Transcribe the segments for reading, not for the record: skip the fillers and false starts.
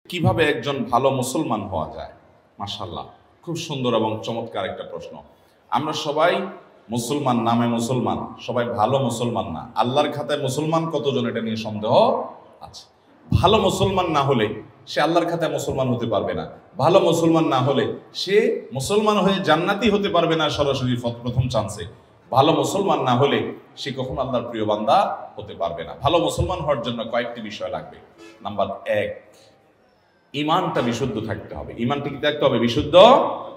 কিভাবে একজন ভালো মুসলমান হওয়া যায়? মাশাআল্লাহ, খুব সুন্দর এবং চমৎকার একটা প্রশ্ন। আমরা সবাই মুসলমান, নামে মুসলমান, সবাই ভালো মুসলমান না। আল্লাহর খাতায় মুসলমান কতজন, এটা নিয়ে সন্দেহ আছে। ভালো মুসলমান না হলে সে আল্লাহর খাতায় মুসলমান হতে পারবে না। ভালো মুসলমান না হলে সে মুসলমান হয়ে জান্নাতি হতে পারবে না সরাসরি প্রথম চান্সে। ভালো মুসলমান না হলে সে কখনো আল্লাহর প্রিয় বান্দা হতে পারবে না। ভালো মুসলমান হওয়ার জন্য কয়েকটি বিষয় লাগবে। নাম্বার 1, ইমানটা বিশুদ্ধ থাকতে হবে। ইমানটা কি থাকতে হবে? বিশুদ্ধ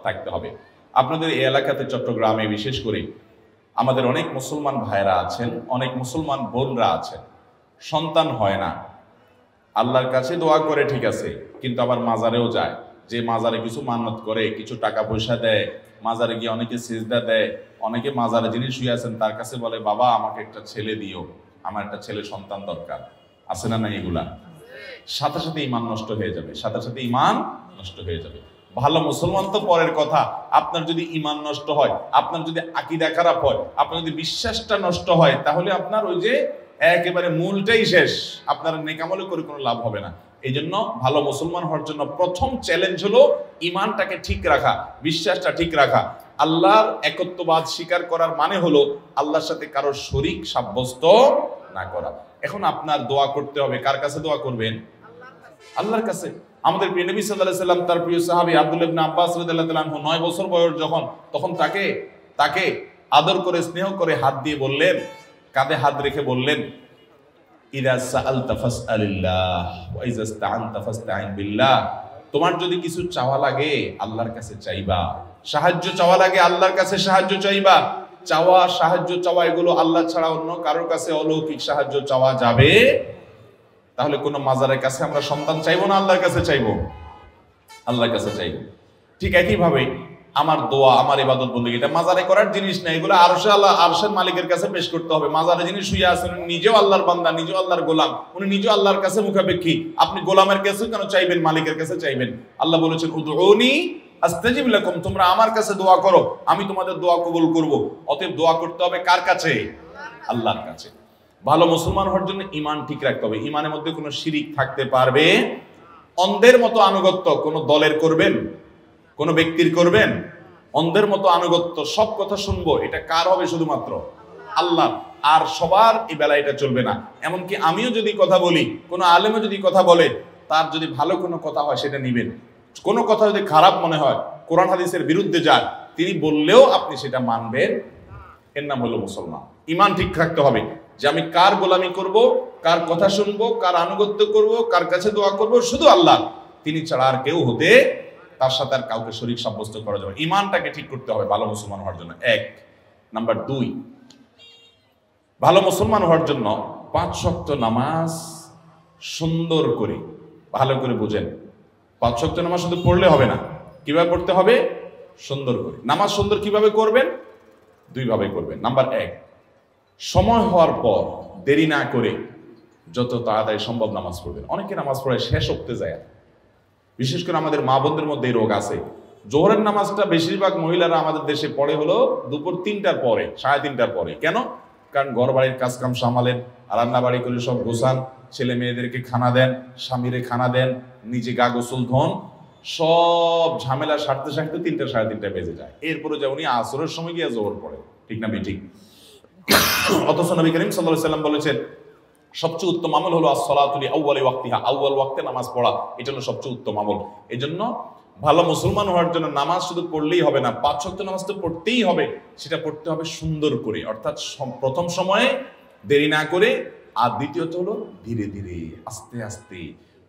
থাকতে হবে। আপনাদের এই এলাকাতে চট্টগ্রামে বিশেষ করে আমাদের অনেক মুসলমান ভাইরা আছেন, অনেক মুসলমান বোনরা আছেন, সন্তান হয় না, আল্লাহর কাছে দোয়া করে ঠিক আছে, কিন্তু আবার মাজারেও যায়। যে মাজারে কিছু মান্নত করে, কিছু টাকা পয়সা দেয়, মাজারে গিয়ে অনেকে সিজদা দেয়, অনেকে মাজারে যিনি শুয়ে আছেন তার কাছে বলে, বাবা আমাকে একটা ছেলে দিও, আমার একটা ছেলে সন্তান দরকার। আছে না? না এগুলা সাথে সাথে ইমান নষ্ট হয়ে যাবে, সাথে সাথে ইমান নষ্ট হয়ে যাবে। ভালো মুসলমান তো পরের কথা, আপনার যদি ইমান নষ্ট হয়, আপনার যদি আকীদা খারাপ হয়, আপনার যদি বিশ্বাসটা নষ্ট হয়, তাহলে আপনার ওই যে একেবারে মূলটাই শেষ, আপনার নেকামলে করে কোনো লাভ হবে না। এই জন্য ভালো মুসলমান হওয়ার জন্য প্রথম চ্যালেঞ্জ হলো ইমানটাকে ঠিক রাখা, বিশ্বাসটা ঠিক রাখা। আল্লাহর একত্ববাদ স্বীকার করার মানে হলো আল্লাহর সাথে কারো শরীক সাব্যস্ত না করা। এখন আপনার দোয়া করতে হবে, কার কাছে দোয়া করবেন? আল্লাহর কাছে। আমাদের প্রিয় নবী সাল্লাল্লাহু আলাইহি ওয়াসাল্লাম তার প্রিয় সাহাবী আব্দুল্লাহ ইবনে আব্বাস রাদিয়াল্লাহু তাআলা আনহু 9 বছর বয়স যখন, তখন তাকে আদর করে স্নেহ করে হাত দিয়ে বললেন, কাঁধে হাত রেখে বললেন, ইযা সাআলতা ফাসআলিল্লাহ ওয়া ইযা ইসতাআনতা ফাসতাঈন বিল্লাহ। তোমার যদি কিছু চাওয়া লাগে আল্লাহর কাছে চাইবা, সাহায্য চাওয়া লাগে আল্লাহর কাছে সাহায্য চাইবা। চাওয়া, সাহায্য চাওয়া এগুলো আল্লাহ ছাড়া অন্য কারোর কাছে অলৌকিক সাহায্য চাওয়া যাবে? তাহলে কোন মাজারের কাছে আমরা সন্তান চাইবো না, আল্লাহর কাছে চাইবো? আল্লাহর কাছে চাইবো। ঠিক একইভাবে আমার দোয়া, আমার ইবাদত বন্দেগী, এটা মাজারে করার জিনিস না, এগুলো আরশের মালিকের কাছে পেশ করতে হবে। মাজারে যিনি শুয়ে আছেন নিজেও আল্লাহর বান্দা, নিজেও আল্লাহর গোলাম, উনি নিজেও আল্লাহর কাছে মুখাপেক্ষী। আপনি গোলামের কাছে কেন চাইবেন? মালিকের কাছে চাইবেন। আল্লাহ বলেছেন, উদউনি আস্তাজিব লাকুম, তোমরা আমার কাছে দোয়া করো, আমি তোমাদের দোয়া কবুল করব। অতএব দোয়া করতে হবে কার কাছে? আল্লাহর কাছে। ভালো মুসলমান হওয়ার জন্য ইমান ঠিক রাখতে হবে। ইমানের মধ্যে কোনো শিরিক থাকতে পারবে? অন্ধের মতো আনুগত্য কোন দলের করবেন, কোন ব্যক্তির করবেন? অন্ধের মতো আনুগত্য, সব কথা শুনবো, এটা কার হবে? শুধুমাত্র আল্লাহ। আর সবার এই বেলা এটা চলবে না। এমনকি আমিও যদি কথা বলি, কোনো আলেমও যদি কথা বলে, তার যদি ভালো কোনো কথা হয় সেটা নিবেন। কোনো কথা যদি খারাপ মনে হয়, কোরআন হাদিসের বিরুদ্ধে যায়, তিনি বললেও আপনি সেটা মানবেন। এর নাম হলো মুসলমান। ইমান ঠিক রাখতে হবে যে আমি কার গোলামি করব, কার কথা শুনবো, কার আনুগত্য করব, কার কাছে দোয়া করব, শুধু আল্লাহ, তিনি ছাড়া আর কেউ হতে, তার সাথে আর কাউকে শরীক সাব্যস্ত করা যাবে। ইমানটাকে ঠিক করতে হবে ভালো মুসলমান হওয়ার জন্য। 1 নাম্বার 2, ভালো মুসলমান হওয়ার জন্য 5 ওয়াক্ত নামাজ সুন্দর করে, ভালো করে বুঝেন, 5 ওয়াক্ত নামাজ শুধু পড়লে হবে না। কিভাবে পড়তে হবে? সুন্দর করে। নামাজ সুন্দর কিভাবে করবেন? 2 ভাবে করবেন। নাম্বার 1, সময় হওয়ার পর দেরি না করে যত তাড়াতাড়ি সম্ভব নামাজ পড়বেন। অনেকে নামাজ পড়ে শেষ উঠতে যায়, বিশেষ করে আমাদের মা বোনদের মধ্যে এই রোগ আছে। জোহরের নামাজটা বেশিরভাগ মহিলারা আমাদের দেশে পড়ে হলো দুপুর 3টার পরে, 3:30টার পরে। কেন? কারণ ঘর বাড়ির কাজ কাম সামালেন, রান্না বাড়ি করে সব গোছান, ছেলে মেয়েদেরকে খানা দেন, স্বামীরে খানা দেন, নিজে গা গোসল ধন, সব ঝামেলা সারতে সারতে 3টা 3:30টা বেজে যায়। এরপরে যে উনি আসরের সময় গিয়ে জোহর পড়ে, ঠিক না বেঠিক? অথচ নবী করিম সাল্লাল্লাহু আলাইহি ওয়াসাল্লাম বলেছেন, সবচেয়ে উত্তম আমল হলো as-salatu li awwali waqtiha, আউয়াল ওয়াক্তে নামাজ পড়া, এটা হলো সবচেয়ে উত্তম আমল। এজন্য ভালো মুসলমান হওয়ার জন্য নামাজ শুধু পড়লেই হবে না, 5 ওয়াক্ত নামাজ তো পড়তেই হবে। সেটা পড়তে হবে সুন্দর করে, অর্থাৎ প্রথম সময়ে দেরি না করে, আর দ্বিতীয়ত হলো ধীরে ধীরে, আস্তে আস্তে।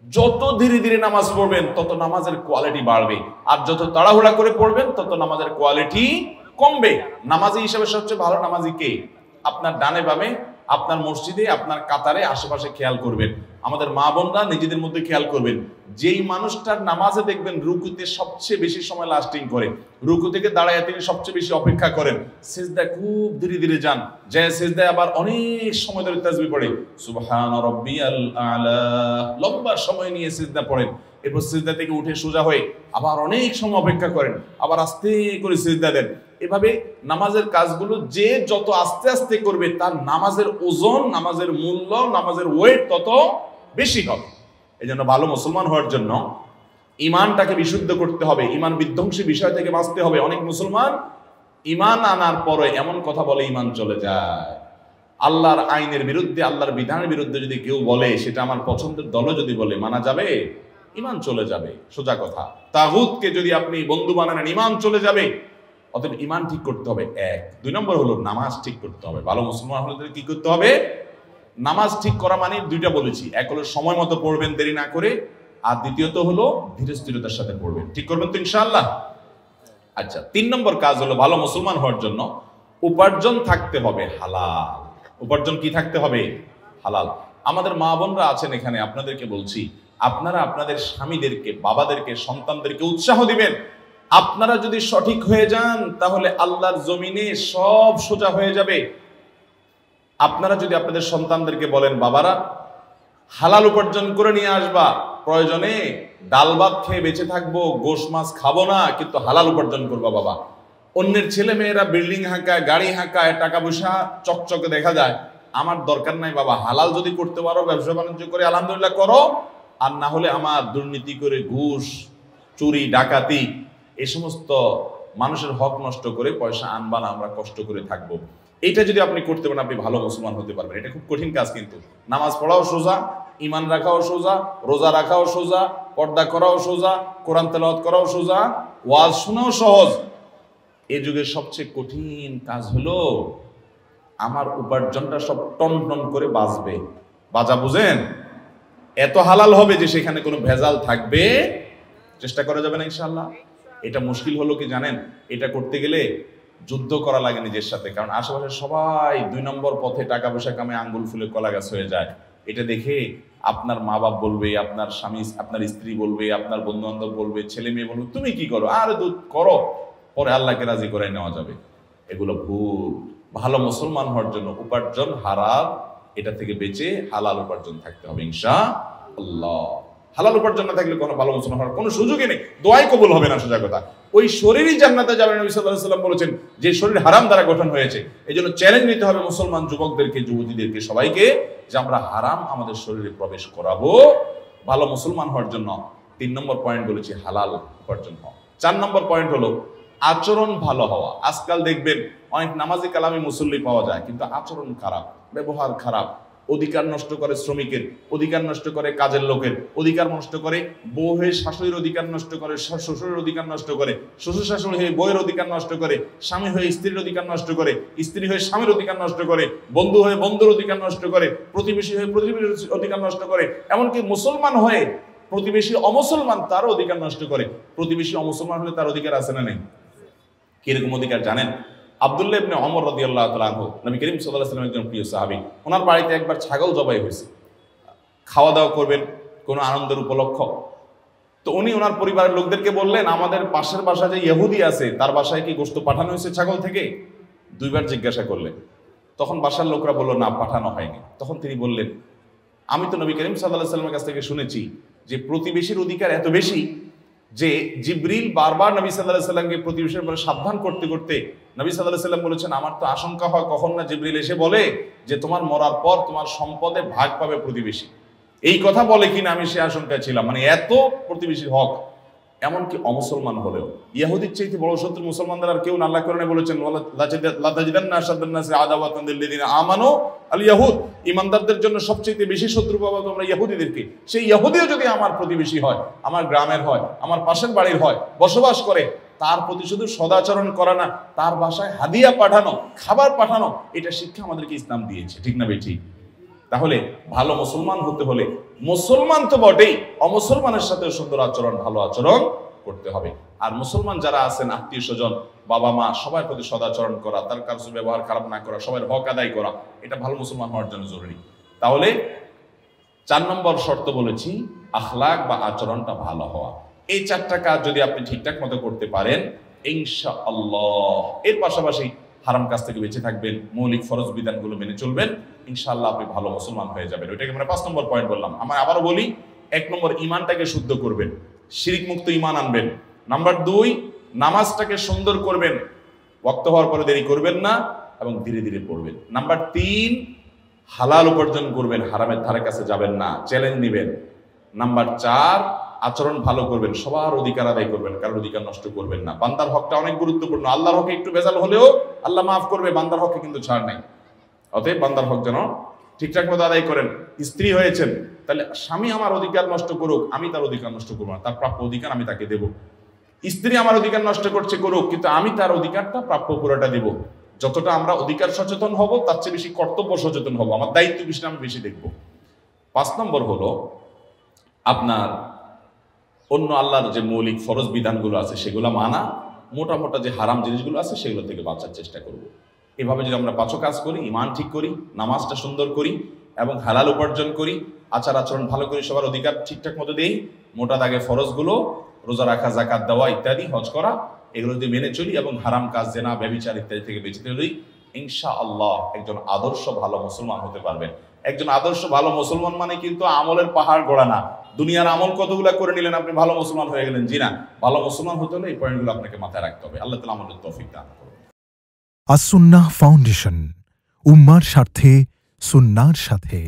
যত ধীরে ধীরে নামাজ পড়বেন তত নামাজের কোয়ালিটি বাড়বে, আর যত তাড়াহুড়া করে পড়বেন তত নামাজের কোয়ালিটি কমবে। নামাজি হিসেবে সবচেয়ে ভালো নামাজি কে? আপনার ডানে বামে, আপনার মসজিদে, আপনার কাতারে, আশেপাশে খেয়াল করবেন। আমাদের মা বোনরা নিজেদের মধ্যে খেয়াল করবেন, যেই মানুষটার নামাজে দেখবেন রুকুতে সবচেয়ে বেশি সময় লাস্টিং করে, রুকু থেকে দাঁড়ায় তিনি সবচেয়ে বেশি অপেক্ষা করেন, সিজদায় খুব ধীরে ধীরে যান, যে সিজদায় আবার অনেক সময় ধরে তাসবিহ পড়ে, সুবহান রাব্বিয়াল আলা, লম্বা সময় নিয়ে সিজদা পড়েন, এরপর সিজদা থেকে উঠে সোজা হয়ে আবার অনেক সময় অপেক্ষা করেন, আবার আস্তে করে সিজদা দেন। এভাবে নামাজের কাজগুলো যে যত আস্তে আস্তে করবে, তার নামাজের ওজন, নামাজের মূল্য, নামাজের ওয়েট তত বেশি হবে। এই জন্য ভালো মুসলমান হওয়ার জন্য ইমানটাকে বিশুদ্ধ করতে হবে, ইমান বিধ্বংসী বিষয় থেকে বাঁচতে হবে। অনেক মুসলমান ইমান আনার পরে এমন কথা বলে ইমান চলে যায়। আল্লাহর আইনের বিরুদ্ধে, আল্লাহর বিধানের বিরুদ্ধে যদি কেউ বলে, সেটা আমার পছন্দের দলও যদি বলে, মানা যাবে? ইমান চলে যাবে, সোজা কথা। তাগুতকে যদি আপনি বন্ধু বানান, ইমান চলে যাবে। অতএব ইমান ঠিক করতে হবে, এক। 2 নম্বর হলো নামাজ ঠিক করতে হবে। ভালো মুসলমান হলে কি করতে হবে? নামাজ ঠিক করা মানে 2টা বলেছি, এক হলো সময় মতো পড়বেন দেরি না করে, আর দ্বিতীয়ত হলো ধীরে স্থিরতার সাথে পড়বেন। ঠিক করবেন তো ইনশাআল্লাহ? আচ্ছা, 3 নম্বর কাজ হলো ভালো মুসলমান হওয়ার জন্য উপার্জন থাকতে হবে হালাল। উপার্জন কি থাকতে হবে? হালাল। আমাদের মা বোনরা আছেন এখানে, আপনাদেরকে বলছি, আপনারা আপনাদের স্বামীদেরকে, বাবাদেরকে, সন্তানদেরকে উৎসাহ দিবেন। আপনারা যদি সঠিক হয়ে যান তাহলে আল্লাহর জমিনে সব সোজা হয়ে যাবে। আপনারা যদি আপনাদের সন্তানদেরকে বলেন, বাবারা হালাল উপার্জন করে নিয়ে আসবা, প্রয়োজনে ডাল ভাত খেয়ে বেঁচে থাকবো, গোশ মাছ খাবো না, কিন্তু হালাল উপার্জন করবা বাবা। অন্যের ছেলে মেয়েরা বিল্ডিং হাঁকায়, গাড়ি হাঁকায়, টাকা পয়সা চকচকে দেখা যায়, আমার দরকার নাই বাবা, হালাল যদি করতে পারো, ব্যবসা বাণিজ্য করে আলহামদুলিল্লাহ করো, আর না হলে আমার দুর্নীতি করে ঘুষ, চুরি, ডাকাতি, এই সমস্ত মানুষের হক নষ্ট করে পয়সা আনবা না, আমরা কষ্ট করে থাকবো। এটা যদি আপনি করতে পারেন, আপনি ভালো মুসলমান হতে পারবেন। এটা খুব কঠিন কাজ, কিন্তু নামাজ পড়াও সোজা, ইমান রাখাও সোজা, রোজা রাখাও সোজা, পর্দা করাও সোজা, কোরআন তেলাওয়াত করাও সোজা, ওয়াজ শোনাও সহজ। এই যুগের সবচেয়ে কঠিন কাজ হলো আমার উপার্জনটা সব টন টন করে বাজবে। বাজা বুঝেন? এত হালাল হবে যে সেখানে কোনো ভেজাল থাকবে, চেষ্টা করা যাবে না ইনশাআল্লাহ। এটা মুশকিল হলো কি জানেন? এটা করতে গেলে যুদ্ধ করা লাগে নিজের সাথে, কারণ আশেপাশে সবাই 2 নম্বর পথে টাকা পয়সা কামে আঙ্গুল ফুলে কলা গাছ হয়ে যায়। এটা দেখে আপনার মা বাপ বলবে, আপনার স্বামী, আপনার স্ত্রী বলবে, আপনার বন্ধু বান্ধব বলবে, ছেলে মেয়ে বলবে, তুমি কি করো, আরে দুধ করো, পরে আল্লাহকে রাজি করে নেওয়া যাবে। এগুলো ভুল। ভালো মুসলমান হওয়ার জন্য উপার্জন হারাম, এটা থেকে বেঁচে হালাল উপার্জন থাকতে হবে ইনশাআল্লাহ। হালাল উপার্জন না থাকলে কোনো ভালো মুসলমান হওয়ার কোনো সুযোগই নেই, দোয়াই কবুল হবে না, সোজা কথা। ওই শরীরই জান্নাতে যাবে, নবী সাল্লাল্লাহু আলাইহি ওয়াসাল্লাম বলেছেন, যে শরীর হারাম দ্বারা গঠন হয়েছে। এই জন্য চ্যালেঞ্জ নিতে হবে মুসলমান যুবকদেরকে, যুবতীদেরকে, সবাইকে, যে আমরা হারাম আমাদের শরীরে প্রবেশ করাবো ভালো মুসলমান হওয়ার জন্য। 3 নম্বর পয়েন্ট বলেছি হালাল উপার্জন হওয়া। 4 নম্বর পয়েন্ট হলো আচরণ ভালো হওয়া। আজকাল দেখবেন অনেক নামাজি কালামি মুসল্লি পাওয়া যায়, কিন্তু আচরণ খারাপ, ব্যবহার খারাপ, অধিকার নষ্ট করে শ্রমিকের, অধিকার নষ্ট করে কাজের লোকের, অধিকার নষ্ট করে বউ হয়ে শাশুড়ির অধিকার নষ্ট করে, শ্বশুরের অধিকার নষ্ট করে, শ্বশুর শাশুড়ি হয়ে বউয়ের অধিকার নষ্ট করে, স্বামী হয়ে স্ত্রীর অধিকার নষ্ট করে, স্ত্রী হয়ে স্বামীর অধিকার নষ্ট করে, বন্ধু হয়ে বন্ধুর অধিকার নষ্ট করে, প্রতিবেশী হয়ে প্রতিবেশীর অধিকার নষ্ট করে, এমনকি মুসলমান হয়ে প্রতিবেশী অমুসলমান তারও অধিকার নষ্ট করে। প্রতিবেশী অমুসলমান হলে তার অধিকার আছে না নেই? কিরকম অধিকার জানেন? আব্দুল্লাহ ইবনে ওমর রাদিয়াল্লাহু তাআলা আনহু, নবী করিম সাল্লাল্লাহু আলাইহি ওয়াসাল্লামের একজন প্রিয় সাহাবী, ওনার বাড়িতে একবার ছাগল জবাই হয়েছে। খাওয়া দাওয়া করবেন কোনো আনন্দের উপলক্ষ, তো উনি ওনার পরিবারের লোকদেরকে বললেন, আমাদের পাশের বাসায় যে ইহুদি আছে তার বাসায় কি গোশত পাঠানো হয়েছে ছাগল থেকে? 2 বার জিজ্ঞাসা করলেন। তখন বাসার লোকরা বলল, না, পাঠানো হয়নি। তখন তিনি বললেন, আমি তো নবী করিম সাল্লাল্লাহু আলাইহি ওয়াসাল্লামের কাছ থেকে শুনেছি যে প্রতিবেশীর অধিকার এত বেশি যে জিবরিল বারবার নবী সাল্লাল্লাহু আলাইহি ওয়াসাল্লামকে প্রতিবেশীর ব্যাপারে সাবধান করতে করতে নবী সাল্লাল্লাহু আলাইহি ওয়াসাল্লাম বলেছেন, আমার তো আশঙ্কা হয় কখন না জিবরিল এসে বলে যে তোমার মরার পর তোমার সম্পদে ভাগ পাবে প্রতিবেশী। এই কথা বলে কিনা আমি সে আশঙ্কায় ছিলাম। মানে এত প্রতিবেশীর হক। এমনকি অমুসলমান হলেও, ইহুদির চাইতে বড় শত্রু মুসলমানদের আর কেউ না। আল্লাহ কোরআনে বলেছেন, লাতাজিদান্না আশাদ্দান-নাসি আদাওয়াতান লিল্লাযিনা আমানু আল ইয়াহুদ, ঈমানদারদের জন্য সবচেয়ে বেশি শত্রু পাবো তোমরা ইহুদিদেরকে। সেই ইহুদিও যদি আমার প্রতিবেশী হয়, আমার গ্রামের হয়, আমার পাশের বাড়ির হয়, বসবাস করে, তার প্রতি শুধু সদাচরণ করা না, তার বাসায় হাদিয়া পাঠানো, খাবার পাঠানো, এটা শিক্ষা আমাদেরকে ইসলাম দিয়েছে। ঠিক না বেঠিক? তাহলে ভালো মুসলমান হতে হলে মুসলমান তো বটেই, অমুসলমানের সাথে সুন্দর আচরণ, ভালো আচরণ করতে হবে। আর মুসলমান যারা আছেন, আত্মীয় স্বজন, বাবা মা, সবার প্রতি সদাচরণ করা, তার কাছে ব্যবহার খারাপ না করা, সবার হক আদায় করা, এটা ভালো মুসলমান হওয়ার জন্য জরুরি। তাহলে 4 নম্বর শর্ত বলেছি আখলাক বা আচরণটা ভালো হওয়া। এই 4টা কাজ যদি আপনি ঠিকঠাক মতো করতে পারেন ইনশাআল্লাহ, এর পাশাপাশি হারাম কাজ থেকে বেঁচে থাকবেন, মৌলিক ফরজ বিধানগুলো মেনে চলবেন, ইনশাআল্লাহ আপনি ভালো মুসলমান হয়ে যাবেন। ওইটাকে আমরা 5 নম্বর পয়েন্ট বললাম। আমরা আবারও বলি, 1 নম্বর ইমানটাকে শুদ্ধ করবেন, শিরিক মুক্ত ইমান আনবেন। নাম্বার 2, নামাজটাকে সুন্দর করবেন, ওয়াক্ত হওয়ার পরে দেরি করবেন না এবং ধীরে ধীরে পড়বেন। নাম্বার 3, হালাল উপার্জন করবেন, হারামের ধারে কাছে যাবেন না, চ্যালেঞ্জ নেবেন। নাম্বার 4, আচরণ ভালো করবেন, সবার অধিকার আদায় করবেন, কারোর অধিকার নষ্ট করবেন না। বান্দার হকটা অনেক গুরুত্বপূর্ণ। আল্লাহর হকে একটু ভেজাল হলেও আল্লাহ মাফ করবে, বান্দার হকে কিন্তু ছাড় নাই। অতএব বান্দার হক যেন ঠিকঠাক মতো আদায় করেন। স্ত্রী হয়েছেন, তাহলে স্বামী আমার অধিকার নষ্ট করুক, আমি তার অধিকার নষ্ট করবো না, তার প্রাপ্য অধিকার আমি তাকে দেব। স্ত্রী আমার অধিকার নষ্ট করছে, করুক, কিন্তু আমি তার অধিকারটা প্রাপ্য পুরোটা দেব। যতটা আমরা অধিকার সচেতন হব, তার চেয়ে বেশি কর্তব্য সচেতন হব, আমার দায়িত্ব বিষয়টা আমি বেশি দেখব। 5 নম্বর হলো আপনার অন্য আল্লাহর যে মৌলিক ফরজ বিধানগুলো আছে সেগুলো মানা, মোটা মোটা যে হারাম জিনিসগুলো আছে সেগুলো থেকে বাঁচার চেষ্টা করব। এভাবে যদি আমরা 5 কাজ করি, ইমান ঠিক করি, নামাজটা সুন্দর করি এবং হালাল উপার্জন করি, আচার আচরণ ভালো করি, সবার অধিকার ঠিকঠাক মতো দেই, মোটা দাগে ফরজগুলো রোজা রাখা, যাকাত দেওয়া ইত্যাদি, হজ করা, এগুলো যদি মেনে চলি এবং হারাম কাজ, জেনা, ব্যভিচার ইত্যাদি থেকে বেঁচে চলি, ইনশাআল্লাহ একজন আদর্শ ভালো মুসলমান হতে পারবেন। একজন আদর্শ ভালো মুসলমান মানে কিন্তু আমলের পাহাড় গড়া না, দুনিয়ার আমল কতগুলা করে নিলেন আপনি ভালো মুসলমান হয়ে গেলেন, জি না। ভালো মুসলমান হতে হলে এই পয়েন্টগুলো আপনাকে মাথায় রাখতে হবে। আল্লাহ তাআলা আমাদের তৌফিক দান করুন। আস-সুন্নাহ ফাউন্ডেশন, উম্মার স্বার্থে সুন্নাহর সাথে।